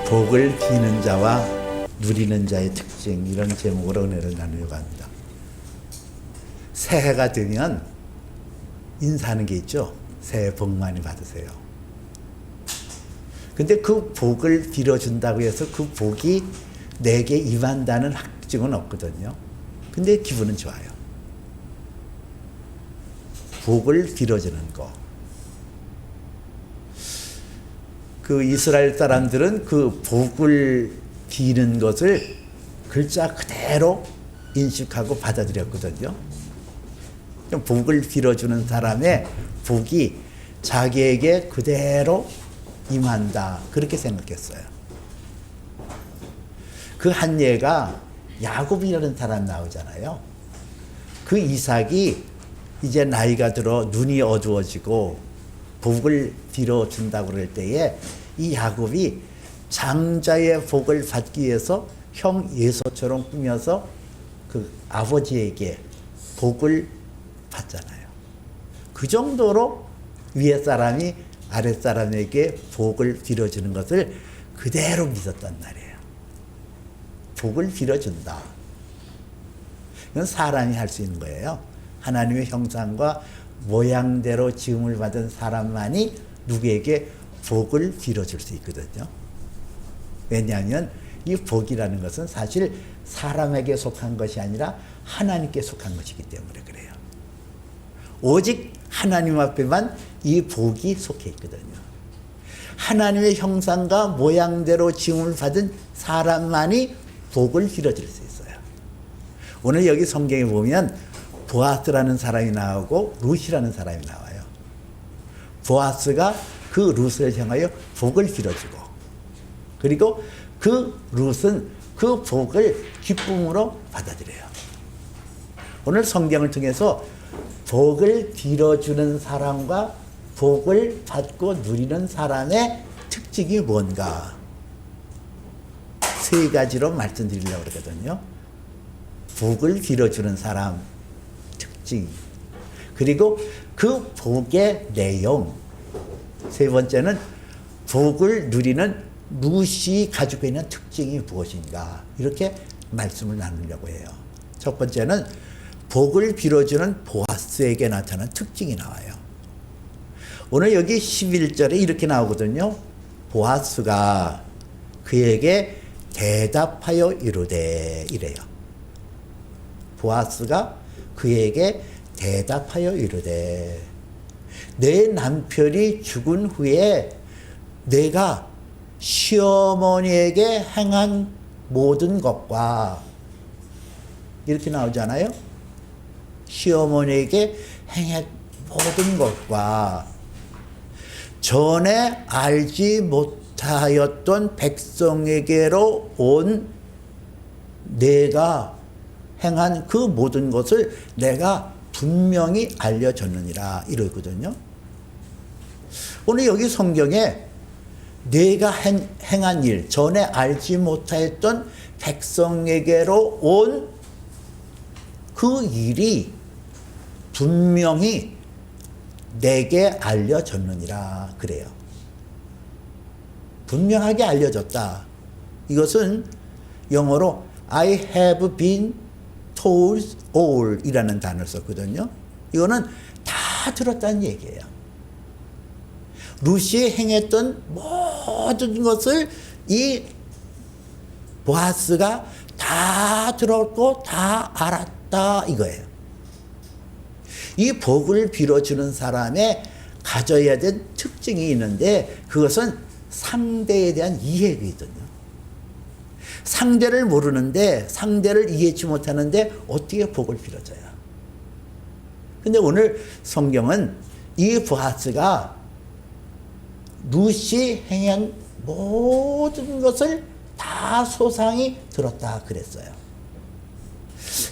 복을 비는 자와 누리는 자의 특징, 이런 제목으로 은혜를 나누려고 합니다. 새해가 되면 인사하는 게 있죠. 새해 복 많이 받으세요. 근데 그 복을 빌어준다고 해서 그 복이 내게 임한다는 확증은 없거든요. 근데 기분은 좋아요. 복을 빌어주는 거. 그 이스라엘 사람들은 그 복을 비는 것을 글자 그대로 인식하고 받아들였거든요. 복을 빌어주는 사람의 복이 자기에게 그대로 임한다, 그렇게 생각했어요. 그 한 예가 야곱이라는 사람 나오잖아요. 그 이삭이 이제 나이가 들어 눈이 어두워지고 복을 빌어준다고 그럴 때에 이 야곱이 장자의 복을 받기 위해서 형 에서처럼 꾸며서 그 아버지에게 복을 받잖아요. 그 정도로 위에 사람이 아래 사람에게 복을 빌어주는 것을 그대로 믿었단 말이에요. 복을 빌어준다. 이건 사람이 할 수 있는 거예요. 하나님의 형상과 모양대로 지음을 받은 사람만이 누구에게 복을 빌어줄 수 있거든요. 왜냐하면 이 복이라는 것은 사실 사람에게 속한 것이 아니라 하나님께 속한 것이기 때문에 그래요. 오직 하나님 앞에만 이 복이 속해 있거든요. 하나님의 형상과 모양대로 지음을 받은 사람만이 복을 빌어줄 수 있어요. 오늘 여기 성경에 보면 보아스라는 사람이 나오고 룻이라는 사람이 나와요. 보아스가 그 룻을 향하여 복을 빌어주고, 그리고 그 룻은 그 복을 기쁨으로 받아들여요. 오늘 성경을 통해서 복을 빌어주는 사람과 복을 받고 누리는 사람의 특징이 뭔가 세 가지로 말씀드리려고 그러거든요. 복을 빌어주는 사람 특징, 그리고 그 복의 내용, 세 번째는 복을 누리는 룻이 가지고 있는 특징이 무엇인가, 이렇게 말씀을 나누려고 해요. 첫 번째는 복을 빌어주는 보아스에게 나타나는 특징이 나와요. 오늘 여기 11절에 이렇게 나오거든요. 보아스가 그에게 대답하여 이르되, 이래요. 보아스가 그에게 대답하여 이르되, 내 남편이 죽은 후에 내가 시어머니에게 행한 모든 것과, 이렇게 나오잖아요. 시어머니에게 행한 모든 것과 전에 알지 못하였던 백성에게로 온 내가 행한 그 모든 것을 내가 분명히 알려줬느니라, 이러거든요. 오늘 여기 성경에 내가 행한 일, 전에 알지 못하였던 백성에게로 온 그 일이 분명히 내게 알려졌느니라, 그래요. 분명하게 알려졌다. 이것은 영어로 I have been told all 이라는 단어를 썼거든요. 이거는 다 들었다는 얘기예요. 룻이 행했던 모든 것을 이 보아스가 다 들었고 다 알았다, 이거예요. 이 복을 빌어주는 사람의 가져야 될 특징이 있는데, 그것은 상대에 대한 이해거든요. 상대를 모르는데, 상대를 이해치 못하는데 어떻게 복을 빌어줘요? 근데 오늘 성경은 이 보아스가 룻이 행한 모든 것을 다 소상히 들었다 그랬어요.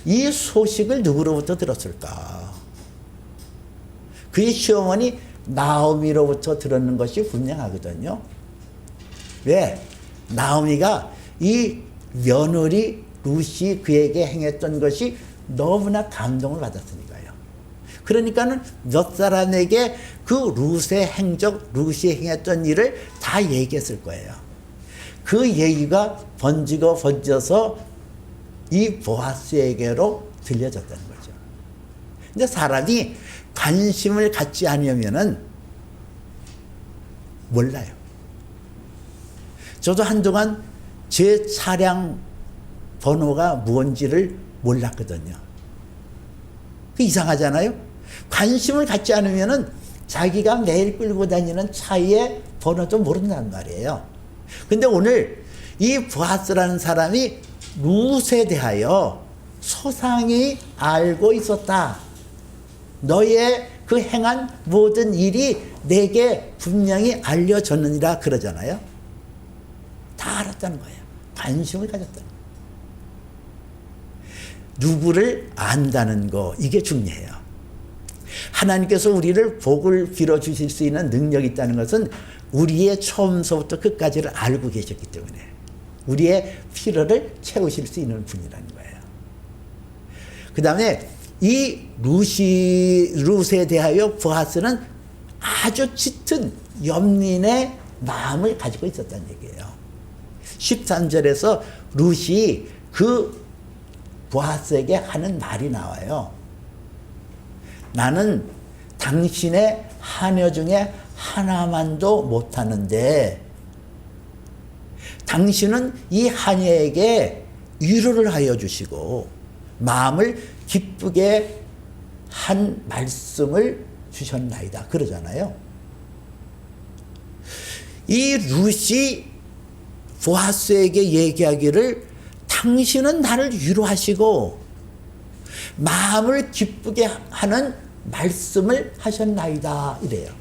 이 소식을 누구로부터 들었을까? 그의 시어머니 나오미로부터 들었는 것이 분명하거든요. 왜? 나오미가 이 며느리 룻이 그에게 행했던 것이 너무나 감동을 받았으니까요. 그러니까는 몇 사람에게 그 룻의 행적, 룻이 행했던 일을 다 얘기했을 거예요. 그 얘기가 번져서 이 보아스에게로 들려졌다는 거죠. 근데 사람이 관심을 갖지 않으면은 몰라요. 저도 한동안 제 차량 번호가 뭔지를 몰랐거든요. 그 이상하잖아요. 관심을 갖지 않으면은 자기가 매일 끌고 다니는 차의 번호도 모른단 말이에요. 근데 오늘 이 보아스라는 사람이 룻에 대하여 소상히 알고 있었다. 너의 그 행한 모든 일이 내게 분명히 알려졌느니라 그러잖아요. 다 알았다는 거예요. 관심을 가졌다는 거예요. 누구를 안다는 거, 이게 중요해요. 하나님께서 우리를 복을 빌어 주실 수 있는 능력이 있다는 것은 우리의 처음서부터 끝까지를 알고 계셨기 때문에 우리의 필요를 채우실 수 있는 분이라는 거예요. 그 다음에 이 룻에 대하여 보아스는 아주 짙은 연민의 마음을 가지고 있었다는 얘기예요. 13절에서 룻이 그 보아스에게 하는 말이 나와요. 나는 당신의 하녀 중에 하나만도 못하는데 당신은 이 하녀에게 위로를 하여 주시고 마음을 기쁘게 한 말씀을 주셨나이다. 그러잖아요. 이 룻이 보아스에게 얘기하기를 당신은 나를 위로하시고 마음을 기쁘게 하는 말씀을 하셨나이다. 이래요.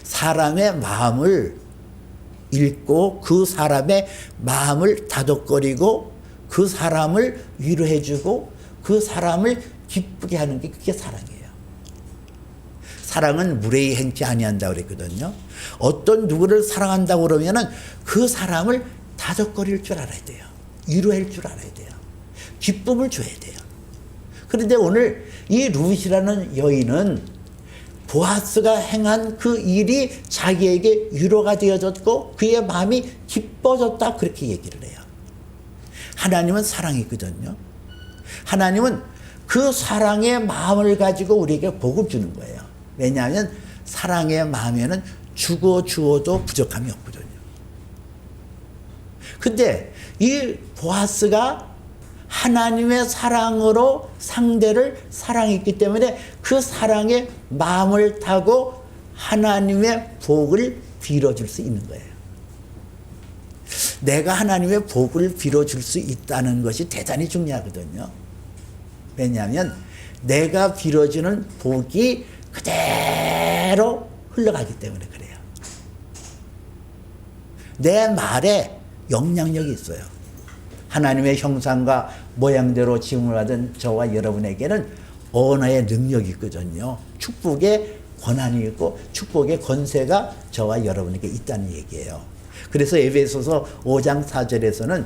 사람의 마음을 읽고 그 사람의 마음을 다독거리고 그 사람을 위로해주고 그 사람을 기쁘게 하는 게 그게 사랑이에요. 사랑은 무례히 행치 아니한다고 그랬거든요. 어떤 누구를 사랑한다고 그러면은 그 사람을 다독거릴 줄 알아야 돼요. 위로할 줄 알아야 돼요. 기쁨을 줘야 돼요. 그런데 오늘 이 룻이라는 여인은 보아스가 행한 그 일이 자기에게 위로가 되어졌고 그의 마음이 기뻐졌다, 그렇게 얘기를 해요. 하나님은 사랑이거든요. 하나님은 그 사랑의 마음을 가지고 우리에게 복을 주는 거예요. 왜냐하면 사랑의 마음에는 주어도 부족함이 없거든요. 근데 이 보아스가 하나님의 사랑으로 상대를 사랑했기 때문에 그 사랑의 마음을 타고 하나님의 복을 빌어줄 수 있는 거예요. 내가 하나님의 복을 빌어줄 수 있다는 것이 대단히 중요하거든요. 왜냐하면 내가 빌어주는 복이 그대로 흘러가기 때문에 그래요. 내 말에 영향력이 있어요. 하나님의 형상과 모양대로 지음을 받은 저와 여러분에게는 언어의 능력이 있거든요. 축복의 권한이 있고 축복의 권세가 저와 여러분에게 있다는 얘기예요. 그래서 에베소서 5장 4절에서는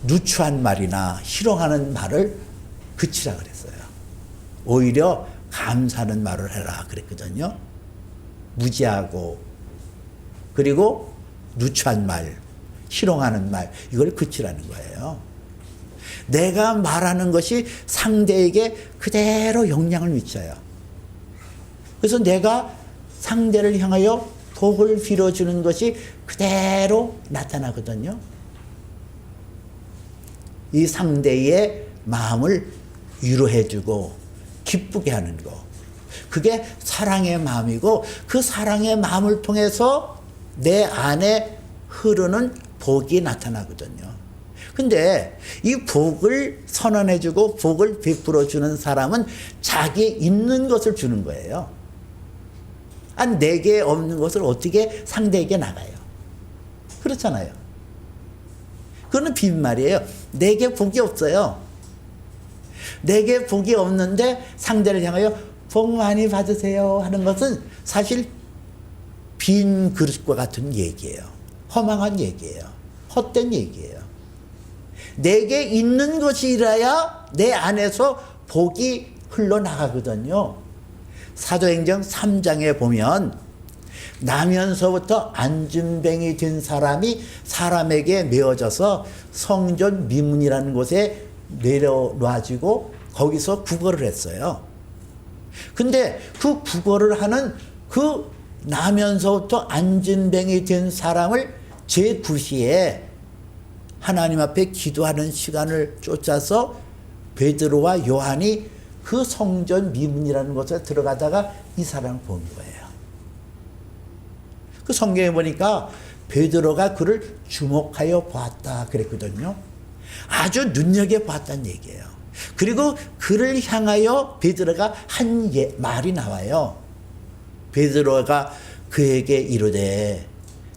누추한 말이나 희롱하는 말을 그치라 그랬어요. 오히려 감사하는 말을 해라 그랬거든요. 무지하고 그리고 누추한 말, 희롱하는 말, 이걸 그치라는 거예요. 내가 말하는 것이 상대에게 그대로 영향을 미쳐요. 그래서 내가 상대를 향하여 복을 빌어주는 것이 그대로 나타나거든요. 이 상대의 마음을 위로해주고 기쁘게 하는 거, 그게 사랑의 마음이고 그 사랑의 마음을 통해서 내 안에 흐르는 복이 나타나거든요. 근데 이 복을 선언해주고 복을 베풀어주는 사람은 자기 있는 것을 주는 거예요. 아니, 내게 없는 것을 어떻게 상대에게 나가요? 그렇잖아요. 그거는 빈말이에요. 내게 복이 없어요. 내게 복이 없는데 상대를 향하여 복 많이 받으세요 하는 것은 사실 빈 그릇과 같은 얘기예요. 허망한 얘기예요. 헛된 얘기예요. 내게 있는 것이라야 내 안에서 복이 흘러나가거든요. 사도행전 3장에 보면 나면서부터 안진뱅이 된 사람이 사람에게 메어져서 성전 미문이라는 곳에 내려놔지고 거기서 구걸을 했어요. 근데 그 구걸을 하는 그 나면서부터 안진뱅이 된 사람을 제9시에 하나님 앞에 기도하는 시간을 쫓아서 베드로와 요한이 그 성전 미문이라는 곳에 들어가다가 이 사람을 본 거예요. 그 성경에 보니까 베드로가 그를 주목하여 보았다 그랬거든요. 아주 눈여겨봤다는 얘기예요. 그리고 그를 향하여 베드로가 한 말이 나와요. 베드로가 그에게 이르되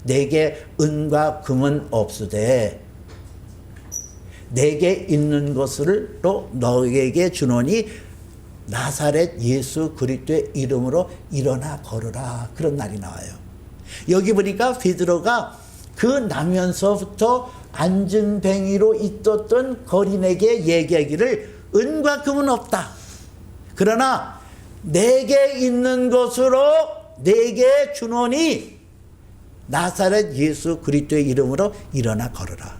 내게 은과 금은 없으되 내게 있는 것으로 너에게 주노니 나사렛 예수 그리스도의 이름으로 일어나 걸으라. 그런 날이 나와요. 여기 보니까 베드로가 그 나면서부터 안진뱅이로 있었던 거린에게 얘기하기를 은과 금은 없다. 그러나 내게 있는 것으로 내게 주노니 나사렛 예수 그리스도의 이름으로 일어나 걸으라.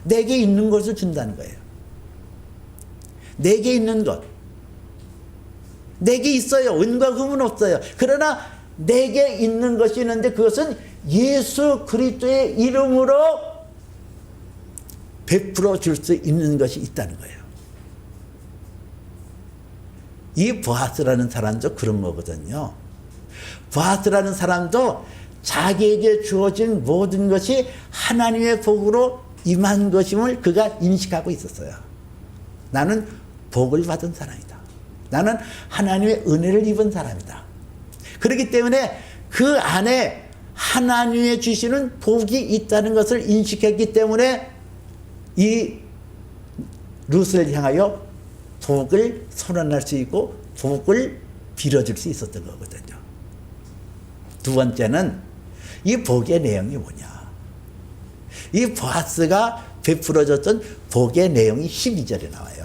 내게 있는 것을 준다는 거예요. 내게 있는 것. 내게 있어요. 은과 금은 없어요. 그러나 내게 있는 것이 있는데 그것은 예수 그리스도의 이름으로 베풀어 줄 수 있는 것이 있다는 거예요. 이 보아스라는 사람도 그런 거거든요. 보아스라는 사람도 자기에게 주어진 모든 것이 하나님의 복으로 임한 것임을 그가 인식하고 있었어요. 나는 복을 받은 사람이다. 나는 하나님의 은혜를 입은 사람이다. 그렇기 때문에 그 안에 하나님의 주시는 복이 있다는 것을 인식했기 때문에 이 룻을 향하여 복을 선언할 수 있고 복을 빌어줄 수 있었던 거거든요. 두 번째는 이 복의 내용이 뭐냐. 이 보아스가 베풀어줬던 복의 내용이 12절에 나와요.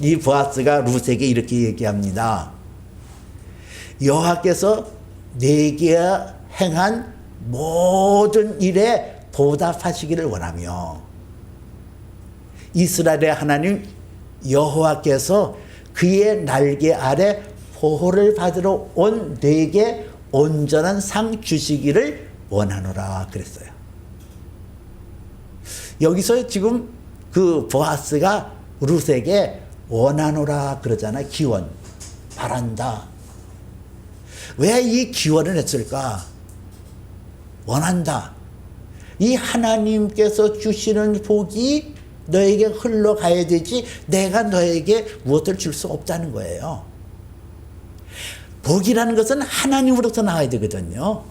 이 보아스가 룻에게 이렇게 얘기합니다. 여호와께서 내게 행한 모든 일에 보답하시기를 원하며 이스라엘의 하나님 여호와께서 그의 날개 아래 보호를 받으러 온 내게 온전한 상 주시기를 원하노라 그랬어요. 여기서 지금 그 보아스가 룻에게 원하노라 그러잖아요. 기원, 바란다. 왜 이 기원을 했을까? 원한다. 이 하나님께서 주시는 복이 너에게 흘러가야 되지 내가 너에게 무엇을 줄 수 없다는 거예요. 복이라는 것은 하나님으로부터 나와야 되거든요.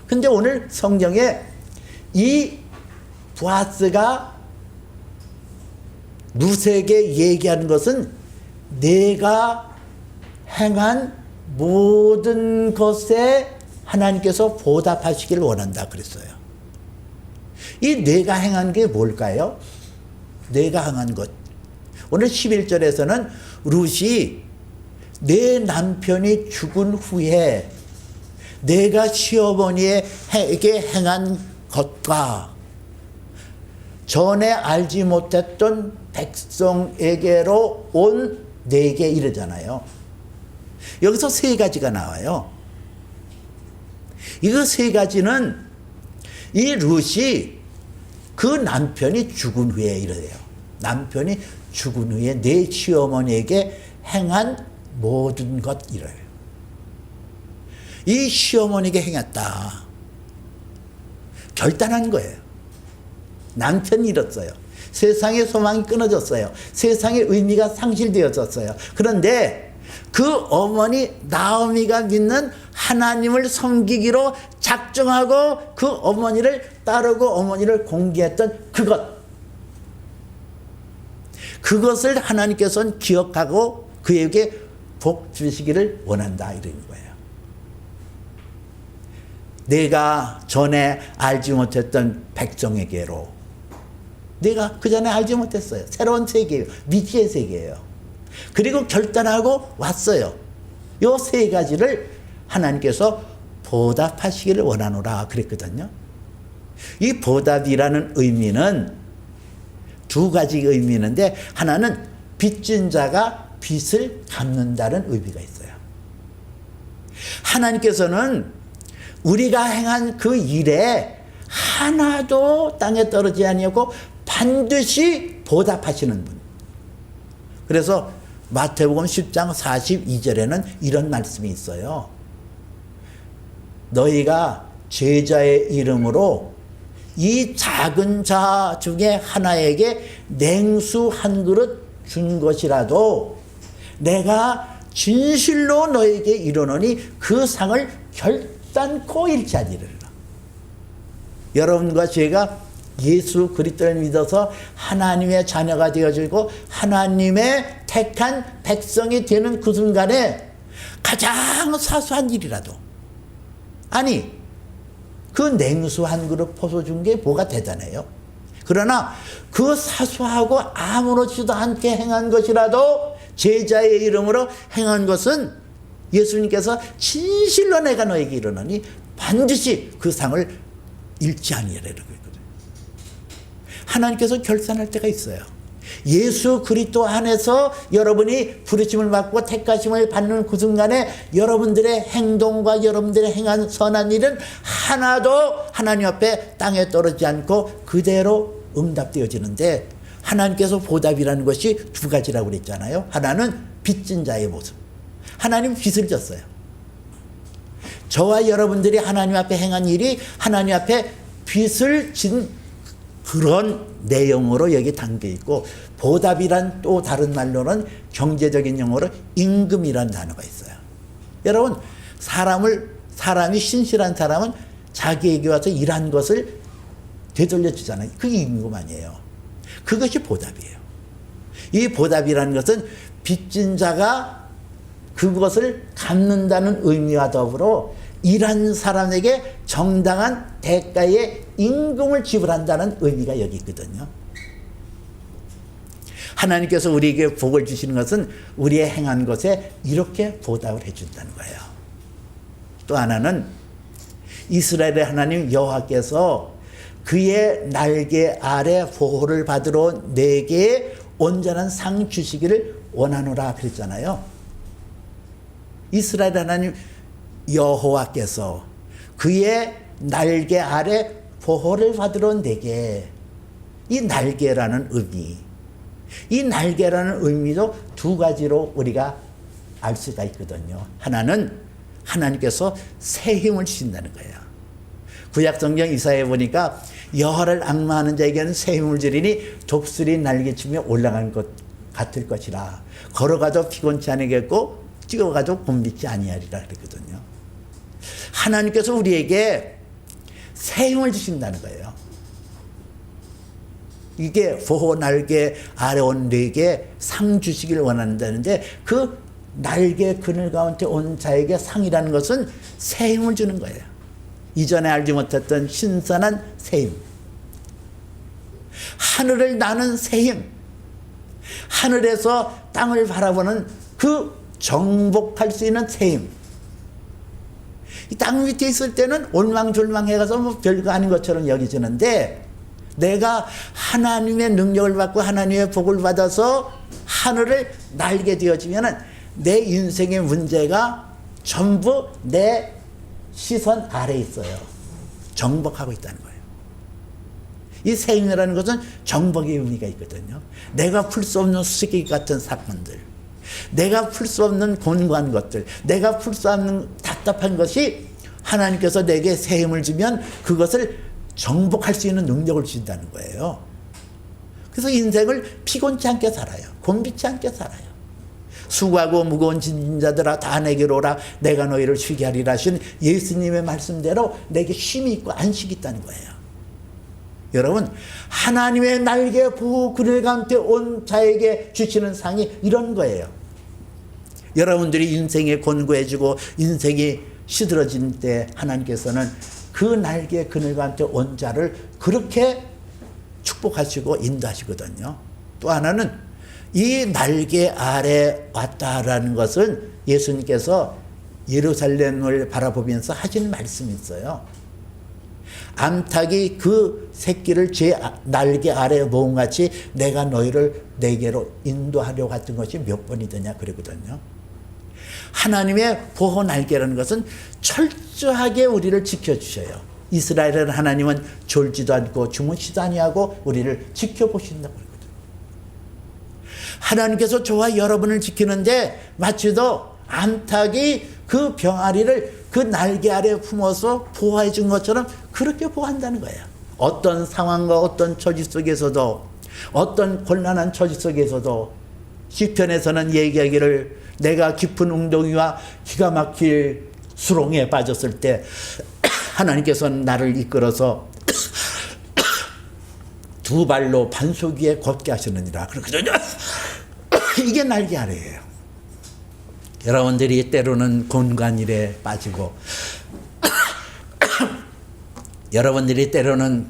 근데 오늘 성경에 이 보아스가 룻에게 얘기하는 것은 내가 행한 모든 것에 하나님께서 보답하시기를 원한다 그랬어요. 이 내가 행한 게 뭘까요? 내가 행한 것. 오늘 11절에서는 룻이 내 남편이 죽은 후에 내가 시어머니에게 행한 것과 전에 알지 못했던 백성에게로 온 내게 이르잖아요. 여기서 세 가지가 나와요. 이거 세 가지는 이 룻이 그 남편이 죽은 후에 이래요. 남편이 죽은 후에 내 시어머니에게 행한 모든 것 이래요. 이 시어머니에게 행했다. 결단한 거예요. 남편이 잃었어요. 세상의 소망이 끊어졌어요. 세상의 의미가 상실되어졌어요. 그런데 그 어머니 나오미가 믿는 하나님을 섬기기로 작정하고 그 어머니를 따르고 어머니를 공개했던 그것을 하나님께서는 기억하고 그에게 복 주시기를 원한다 이런 거예요. 내가 전에 알지 못했던 백성에게로 내가 그 전에 알지 못했어요. 새로운 세계예요. 미지의 세계예요. 그리고 결단하고 왔어요. 요 세 가지를 하나님께서 보답하시기를 원하노라 그랬거든요. 이 보답이라는 의미는 두 가지 의미 있는데, 하나는 빚진 자가 빚을 갚는다는 의미가 있어요. 하나님께서는 우리가 행한 그 일에 하나도 땅에 떨어지지 아니하고 반드시 보답하시는 분. 그래서 마태복음 10장 42절에는 이런 말씀이 있어요. 너희가 제자의 이름으로 이 작은 자 중에 하나에게 냉수 한 그릇 준 것이라도 내가 진실로 너에게 이르노니 그 상을 결단코 잃지 아니하리라. 여러분과 제가 예수 그리스도를 믿어서 하나님의 자녀가 되어지고 하나님의 택한 백성이 되는 그 순간에 가장 사소한 일이라도, 아니 그 냉수 한 그릇 포소 준 게 뭐가 대단해요? 그러나 그 사소하고 아무렇지도 않게 행한 것이라도 제자의 이름으로 행한 것은 예수님께서 진실로 내가 너에게 이르노니 반드시 그 상을 잃지 아니하리라고 했거든요. 하나님께서 결산할 때가 있어요. 예수 그리스도 안에서 여러분이 부르심을 받고 택하심을 받는 그 순간에 여러분들의 행동과 여러분들의 행한 선한 일은 하나도 하나님 앞에 땅에 떨어지지 않고 그대로 응답되어지는데, 하나님께서 보답이라는 것이 두 가지라고 그랬잖아요. 하나는 빚진 자의 모습. 하나님 빚을 졌어요. 저와 여러분들이 하나님 앞에 행한 일이 하나님 앞에 빚을 진 그런 내용으로 여기 담겨 있고, 보답이란 또 다른 말로는 경제적인 용어로 임금이라는 단어가 있어요. 여러분, 사람이 신실한 사람은 자기에게 와서 일한 것을 되돌려 주잖아요. 그게 임금 아니에요. 그것이 보답이에요. 이 보답이라는 것은 빚진 자가 그것을 갚는다는 의미와 더불어 일한 사람에게 정당한 대가의 임금을 지불한다는 의미가 여기 있거든요. 하나님께서 우리에게 복을 주시는 것은 우리의 행한 것에 이렇게 보답을 해준다는 거예요. 또 하나는 이스라엘의 하나님 여호와께서 그의 날개 아래 보호를 받으러 내게 온전한 상 주시기를 원하노라 그랬잖아요. 이스라엘 하나님 여호와께서 그의 날개 아래 보호를 받으러 내게, 이 날개라는 의미, 이 날개라는 의미도 두 가지로 우리가 알 수가 있거든요. 하나는 하나님께서 새 힘을 주신다는 거예요. 구약성경 이사야에 보니까 여호와를 악마하는 자에게는 새 힘을 주리니 독수리 날개치며 올라가는 것 같을 것이라. 걸어가도 피곤치 않겠고 뛰어가도 곤비지 아니하리라 그랬거든요. 하나님께서 우리에게 새 힘을 주신다는 거예요. 이게 보호 날개 아래 온 내게 상 주시기를 원한다는데, 그 날개 그늘 가운데 온 자에게 상이라는 것은 새 힘을 주는 거예요. 이전에 알지 못했던 신선한 새 힘, 하늘을 나는 새 힘, 하늘에서 땅을 바라보는 그 정복할 수 있는 새 힘. 이 땅 밑에 있을 때는 올망졸망해가서 뭐 별거 아닌 것처럼 여기지는데, 내가 하나님의 능력을 받고 하나님의 복을 받아서 하늘을 날게 되어지면은 내 인생의 문제가 전부 내 시선 아래에 있어요. 정복하고 있다는 거예요. 이 새 힘이라는 것은 정복의 의미가 있거든요. 내가 풀 수 없는 수수께끼 같은 사건들, 내가 풀 수 없는 곤고한 것들, 내가 풀 수 없는 답답한 것이 하나님께서 내게 새 힘을 주면 그것을 정복할 수 있는 능력을 주신다는 거예요. 그래서 인생을 피곤치 않게 살아요. 곤비치 않게 살아요. 수고하고 무거운 짐진 자들아 다 내게로 오라 내가 너희를 쉬게 하리라 하신 예수님의 말씀대로 내게 쉼이 있고 안식이 있다는 거예요. 여러분, 하나님의 날개 보호 그늘 가운데 온 자에게 주시는 상이 이런 거예요. 여러분들이 인생이 곤고해지고 인생이 시들어질 때 하나님께서는 그 날개 그늘 가운데 온 자를 그렇게 축복하시고 인도하시거든요. 또 하나는 이 날개 아래 왔다라는 것은 예수님께서 예루살렘을 바라보면서 하시는 말씀이 있어요. 암탉이 그 새끼를 제 날개 아래에 모음같이 내가 너희를 내게로 인도하려고 했던 것이 몇 번이더냐 그러거든요. 하나님의 보호 날개라는 것은 철저하게 우리를 지켜주셔요. 이스라엘은 하나님은 졸지도 않고 주무시도 아니하고 우리를 지켜보신다고 그러거든요. 하나님께서 저와 여러분을 지키는데 마치도 암탉이 그 병아리를 그 날개 아래에 품어서 보호해 준 것처럼 그렇게 보호한다는 거예요. 어떤 상황과 어떤 처지 속에서도, 어떤 곤란한 처지 속에서도 시편에서는 얘기하기를 내가 깊은 웅덩이와 기가 막힐 수렁에 빠졌을 때 하나님께서는 나를 이끌어서 두 발로 반석 위에 걷게 하시느니라 그렇거든요. 이게 날개 아래예요. 여러분들이 때로는 곤간일에 빠지고 여러분들이 때로는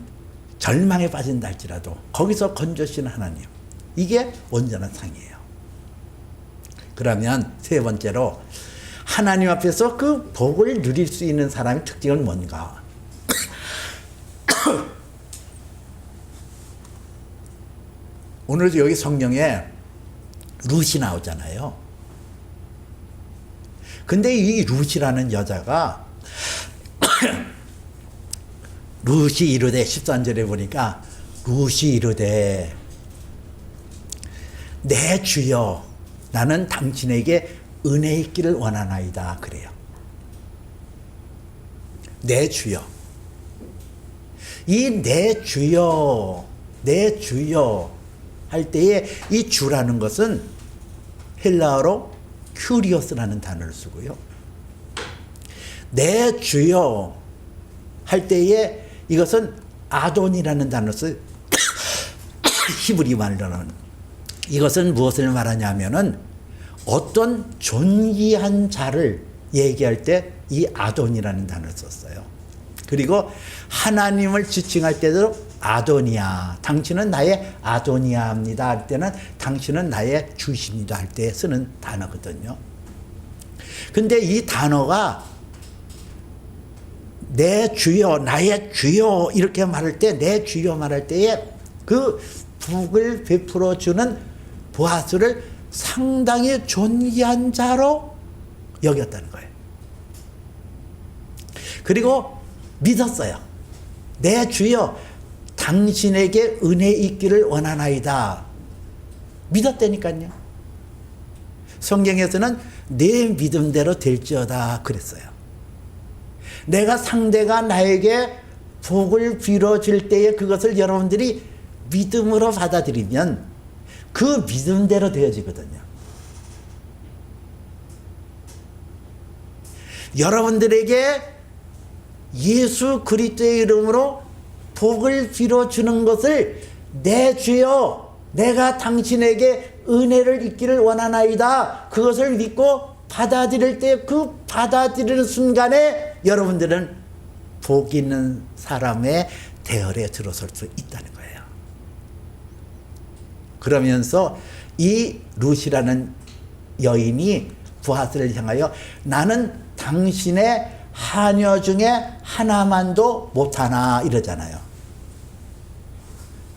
절망에 빠진다 할지라도 거기서 건져주시는 하나님, 이게 온전한 상이에요. 그러면 세 번째로 하나님 앞에서 그 복을 누릴 수 있는 사람의 특징은 뭔가? 오늘도 여기 성경에 룻이 나오잖아요. 근데 이 룻이라는 여자가 룻이 이르되 13절에 보니까 룻이 이르되 내 주여 나는 당신에게 은혜 있기를 원하나이다 그래요. 내 주여. 이 내 주여, 내 주여 할 때에 이 주라는 것은 헬라어로 큐리오스라는 단어를 쓰고요. 내 주여 할 때에 이것은 아돈이라는 단어를 써요. 히브리 말로는. 이것은 무엇을 말하냐면은 어떤 존귀한 자를 얘기할 때 이 아돈이라는 단어를 썼어요. 그리고 하나님을 지칭할 때도 아도니아, 당신은 나의 아도니아입니다 할 때는 당신은 나의 주십니다 할 때 쓰는 단어거든요. 근데 이 단어가 내 주여, 나의 주여 이렇게 말할 때, 내 주여 말할 때에 그 복을 베풀어 주는 보아스를 상당히 존귀한 자로 여겼다는 거예요. 그리고 믿었어요. 내 주여 당신에게 은혜 있기를 원하나이다. 믿었다니까요. 성경에서는 내 믿음대로 될지어다 그랬어요. 내가 상대가 나에게 복을 빌어줄 때에 그것을 여러분들이 믿음으로 받아들이면 그 믿음대로 되어지거든요. 여러분들에게 예수 그리스도의 이름으로 복을 빌어주는 것을 내 주여 내가 당신에게 은혜를 있기를 원하나이다. 그것을 믿고 받아들일 때 그 받아들이는 순간에 여러분들은 복 있는 사람의 대열에 들어설 수 있다는 거예요. 그러면서 이 룻이라는 여인이 보아스를 향하여 나는 당신의 하녀 중에 하나만도 못하나 이러잖아요.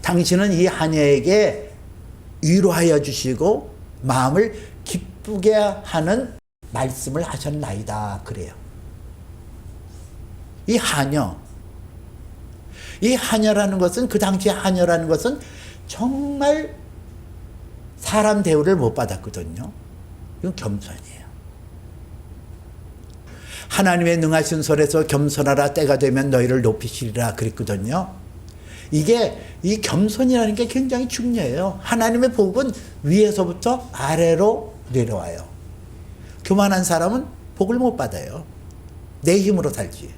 당신은 이 하녀에게 위로하여 주시고 마음을 기쁘게 하는 말씀을 하셨나이다 그래요. 이 하녀라는 것은 그 당시에 하녀라는 것은 정말 사람 대우를 못 받았거든요. 이건 겸손이에요. 하나님의 능하신 손에서 겸손하라 때가 되면 너희를 높이시리라 그랬거든요. 이 겸손이라는 게 굉장히 중요해요. 하나님의 복은 위에서부터 아래로 내려와요. 교만한 사람은 복을 못 받아요. 내 힘으로 살지.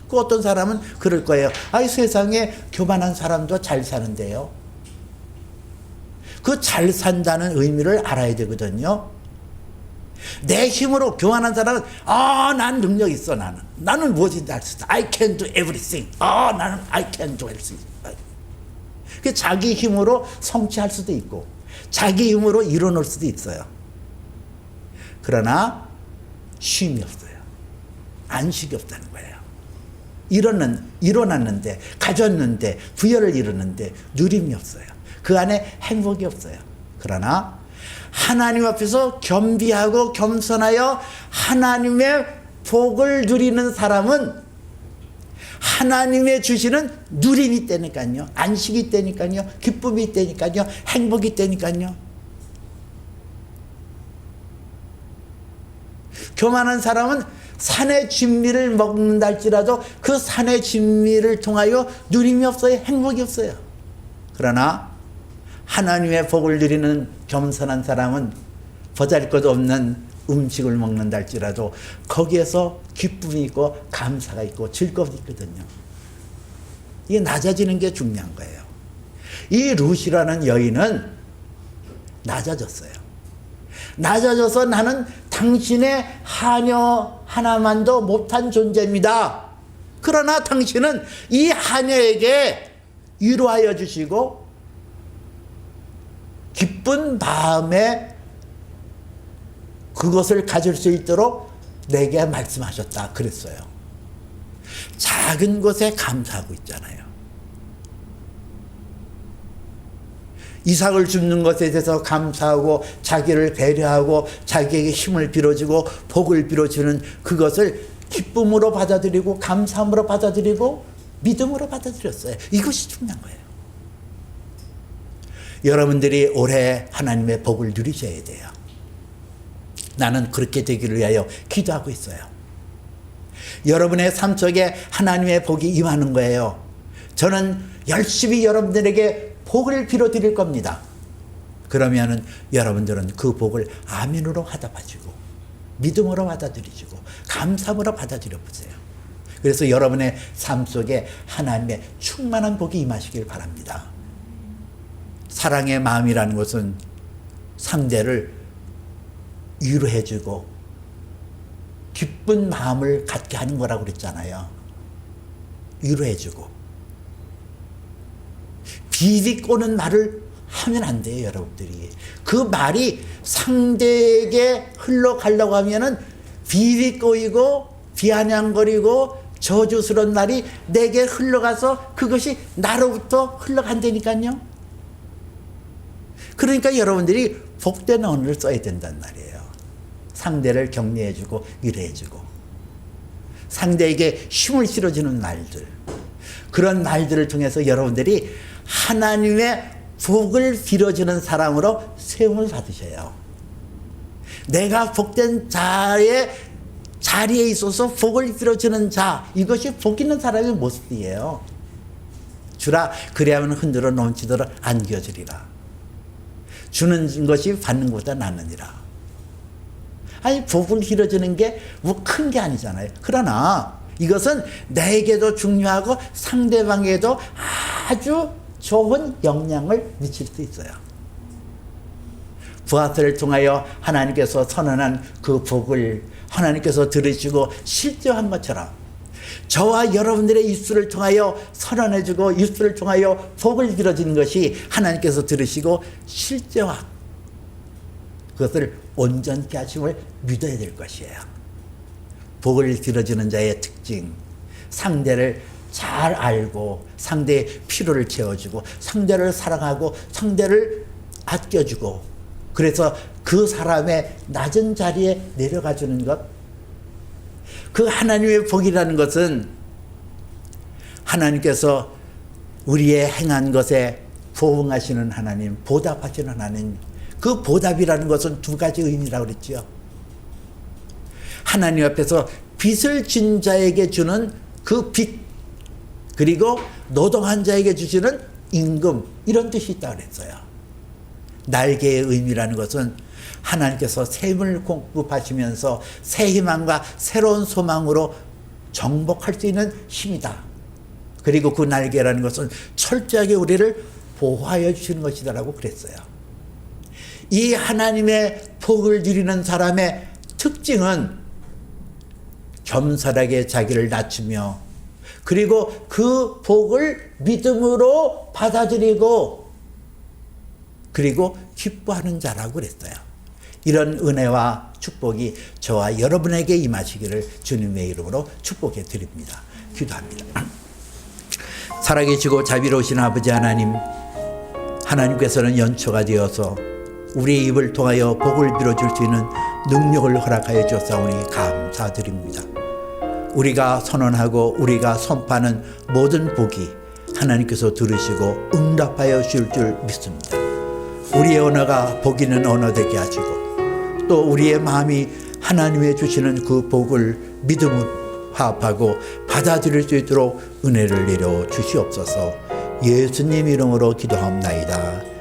그 어떤 사람은 그럴 거예요. 아이 세상에 교만한 사람도 잘 사는데요. 그 잘 산다는 의미를 알아야 되거든요. 내 힘으로 교만한 사람은 난 능력 있어 나는 무엇인지 할 수 있어. I can do everything. 나는 I can do everything. 자기 힘으로 성취할 수도 있고 자기 힘으로 이뤄낼 수도 있어요. 그러나 쉼이 없어요. 안식이 없다는 거예요. 일어났는데, 가졌는데, 부여를 이루는데 누림이 없어요. 그 안에 행복이 없어요. 그러나 하나님 앞에서 겸비하고 겸손하여 하나님의 복을 누리는 사람은 하나님의 주시는 누림이 있다니까요. 안식이 있다니까요. 기쁨이 있다니까요. 행복이 있다니까요. 교만한 사람은 산의 진미를 먹는다 할지라도 그 산의 진미를 통하여 누림이 없어요. 행복이 없어요. 그러나 하나님의 복을 누리는 겸손한 사람은 보잘것 없는 음식을 먹는다 할지라도 거기에서 기쁨이 있고 감사가 있고 즐거움이 있거든요. 이게 낮아지는 게 중요한 거예요. 이 룻이라는 여인은 낮아졌어요. 낮아져서 나는 당신의 하녀 하나만도 못한 존재입니다. 그러나 당신은 이 하녀에게 위로하여 주시고 기쁜 마음에 그것을 가질 수 있도록 내게 말씀하셨다 그랬어요. 작은 것에 감사하고 있잖아요. 이삭을 줍는 것에 대해서 감사하고 자기를 배려하고 자기에게 힘을 빌어주고 복을 빌어주는 그것을 기쁨으로 받아들이고 감사함으로 받아들이고 믿음으로 받아들였어요. 이것이 중요한 거예요. 여러분들이 올해 하나님의 복을 누리셔야 돼요. 나는 그렇게 되기를 위하여 기도하고 있어요. 여러분의 삶 속에 하나님의 복이 임하는 거예요. 저는 열심히 여러분들에게 복을 빌어드릴 겁니다. 그러면은 여러분들은 그 복을 아멘으로 받아가지고 믿음으로 받아들이시고 감사함으로 받아들여 보세요. 그래서 여러분의 삶 속에 하나님의 충만한 복이 임하시길 바랍니다. 사랑의 마음이라는 것은 상대를 위로해주고 기쁜 마음을 갖게 하는 거라고 그랬잖아요. 위로해주고 비비꼬는 말을 하면 안 돼요, 여러분들이. 그 말이 상대에게 흘러가려고 하면은 비비꼬이고 비아냥거리고 저주스러운 말이 내게 흘러가서 그것이 나로부터 흘러간다니까요. 그러니까 여러분들이 복된 언어를 써야 된단 말이에요. 상대를 격려해주고 위로해주고 상대에게 힘을 실어주는 말들, 그런 말들을 통해서 여러분들이 하나님의 복을 빌어주는 사람으로 세움을 받으셔요. 내가 복된 자의 자리에 있어서 복을 빌어주는 자, 이것이 복 있는 사람의 모습이에요. 주라 그리하면 흔들어 넘치도록 안겨주리라. 주는 것이 받는 것보다 낫느니라. 아니 복을 빌어주는 게 뭐 큰 게 아니잖아요. 그러나 이것은 나에게도 중요하고 상대방에게도 아주 좋은 영향을 미칠 수 있어요. 부하들을 통하여 하나님께서 선언한 그 복을 하나님께서 들으시고 실제한 것처럼 저와 여러분들의 입술을 통하여 선언해주고 입술을 통하여 복을 빌어주는 것이 하나님께서 들으시고 실제화 그것을 온전케 하심을 믿어야 될 것이에요. 복을 빌어주는 자의 특징, 상대를 잘 알고 상대의 필요를 채워주고 상대를 사랑하고 상대를 아껴주고 그래서 그 사람의 낮은 자리에 내려가주는 것, 그 하나님의 복이라는 것은 하나님께서 우리의 행한 것에 보응하시는 하나님, 보답하시는 하나님, 그 보답이라는 것은 두 가지 의미라고 그랬죠. 하나님 앞에서 빚을 진 자에게 주는 그 빚, 그리고 노동한 자에게 주시는 임금, 이런 뜻이 있다고 그랬어요. 날개의 의미라는 것은 하나님께서 샘을 공급하시면서 새 희망과 새로운 소망으로 정복할 수 있는 힘이다. 그리고 그 날개라는 것은 철저하게 우리를 보호하여 주시는 것이다라고 그랬어요. 이 하나님의 복을 누리는 사람의 특징은 겸손하게 자기를 낮추며 그리고 그 복을 믿음으로 받아들이고 그리고 기뻐하는 자라고 그랬어요. 이런 은혜와 축복이 저와 여러분에게 임하시기를 주님의 이름으로 축복해 드립니다. 기도합니다. 살아계시고 자비로우신 아버지 하나님, 하나님께서는 연초가 되어서 우리의 입을 통하여 복을 빌어줄 수 있는 능력을 허락하여 주었사오니 감사드립니다. 우리가 선언하고 우리가 선포하는 모든 복이 하나님께서 들으시고 응답하여 주실 줄 믿습니다. 우리의 언어가 복 있는 언어 되게 하시고 또 우리의 마음이 하나님의 주시는 그 복을 믿음으로 화합하고 받아들일 수 있도록 은혜를 내려 주시옵소서. 예수님 이름으로 기도합나이다.